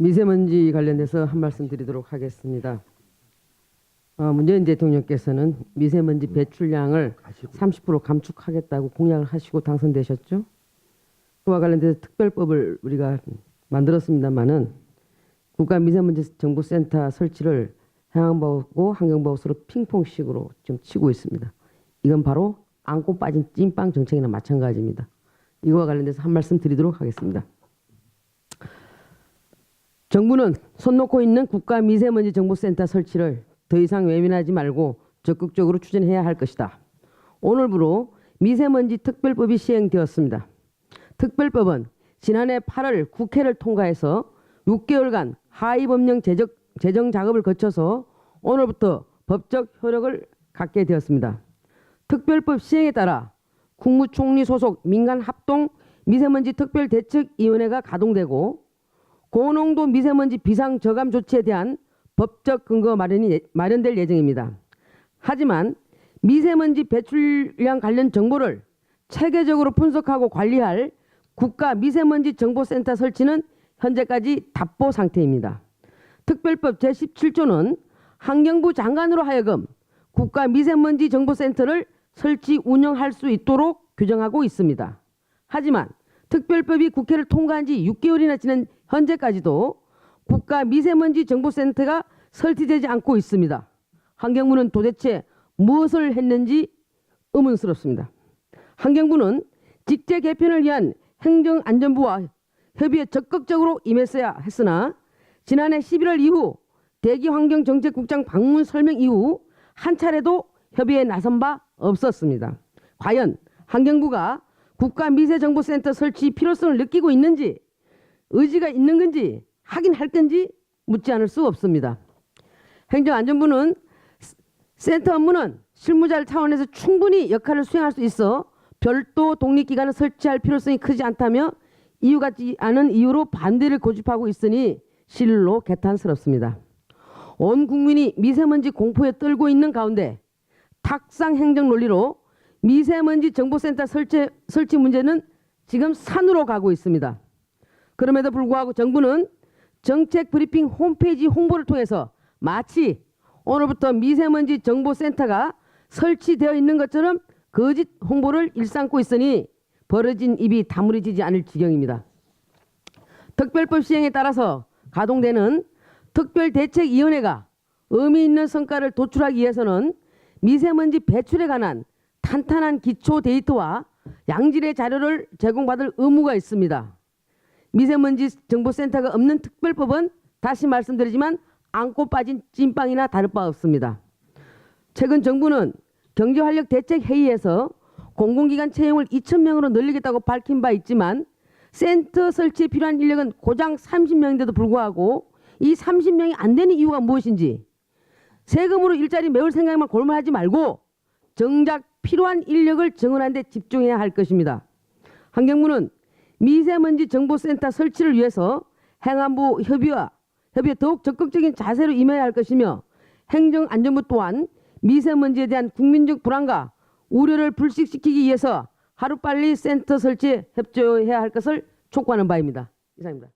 미세먼지 관련해서 한 말씀 드리도록 하겠습니다. 문재인 대통령께서는 미세먼지 배출량을 30% 감축하겠다고 공약을 하시고 당선되셨죠. 그와 관련돼서 특별법을 우리가 만들었습니다마는 국가미세먼지정보센터 설치를 해양보호고 환경보호소로 핑퐁식으로 지금 치고 있습니다. 이건 바로 안고 빠진 찐빵 정책이나 마찬가지입니다. 이거와 관련돼서 한 말씀 드리도록 하겠습니다. 정부는 손 놓고 있는 국가미세먼지정보센터 설치를 더 이상 외면하지 말고 적극적으로 추진해야 할 것이다. 오늘부로 미세먼지 특별법이 시행되었습니다. 특별법은 지난해 8월 국회를 통과해서 6개월간 하위법령 제정 작업을 거쳐서 오늘부터 법적 효력을 갖게 되었습니다. 특별법 시행에 따라 국무총리 소속 민간합동 미세먼지 특별대책위원회가 가동되고 고농도 미세먼지 비상저감 조치에 대한 법적 근거 마련될 예정입니다. 하지만 미세먼지 배출량 관련 정보를 체계적으로 분석하고 관리할 국가미세먼지정보센터 설치는 현재까지 답보 상태입니다. 특별법 제17조는 환경부 장관으로 하여금 국가미세먼지정보센터를 설치 운영할 수 있도록 규정하고 있습니다. 하지만 특별법이 국회를 통과한 지 6개월이나 지난 현재까지도 국가미세먼지정보센터가 설치되지 않고 있습니다. 환경부는 도대체 무엇을 했는지 의문스럽습니다. 환경부는 직제 개편을 위한 행정안전부와 협의에 적극적으로 임했어야 했으나 지난해 11월 이후 대기환경정책국장 방문 설명 이후 한 차례도 협의에 나선 바 없었습니다. 과연 환경부가 국가미세정보센터 설치 필요성을 느끼고 있는지 의지가 있는 건지 하긴 할 건지 묻지 않을 수 없습니다. 행정안전부는 센터 업무는 실무자 차원에서 충분히 역할을 수행할 수 있어 별도 독립기관을 설치할 필요성이 크지 않다며 이유 같지 않은 이유로 반대를 고집하고 있으니 실로 개탄스럽습니다. 온 국민이 미세먼지 공포에 떨고 있는 가운데 탁상 행정 논리로 미세먼지 정보센터 설치 문제는 지금 산으로 가고 있습니다. 그럼에도 불구하고 정부는 정책 브리핑 홈페이지 홍보를 통해서 마치 오늘부터 미세먼지 정보센터가 설치되어 있는 것처럼 거짓 홍보를 일삼고 있으니 벌어진 입이 다물어지지 않을 지경입니다. 특별법 시행에 따라서 가동되는 특별대책위원회가 의미 있는 성과를 도출하기 위해서는 미세먼지 배출에 관한 탄탄한 기초 데이터와 양질의 자료를 제공받을 의무가 있습니다. 미세먼지 정보센터가 없는 특별법은 다시 말씀드리지만 안고 빠진 찐빵이나 다를 바 없습니다. 최근 정부는 경제활력대책회의에서 공공기관 채용을 2,000명으로 늘리겠다고 밝힌 바 있지만 센터 설치에 필요한 인력은 고작 30명인데도 불구하고 이 30명이 안 되는 이유가 무엇인지 세금으로 일자리 메울 생각만 골몰하지 말고 정작 필요한 인력을 정원하는 데 집중해야 할 것입니다. 환경부는 미세먼지 정보센터 설치를 위해서 행안부 협의에 더욱 적극적인 자세로 임해야 할 것이며 행정안전부 또한 미세먼지에 대한 국민적 불안과 우려를 불식시키기 위해서 하루빨리 센터 설치에 협조해야 할 것을 촉구하는 바입니다. 이상입니다.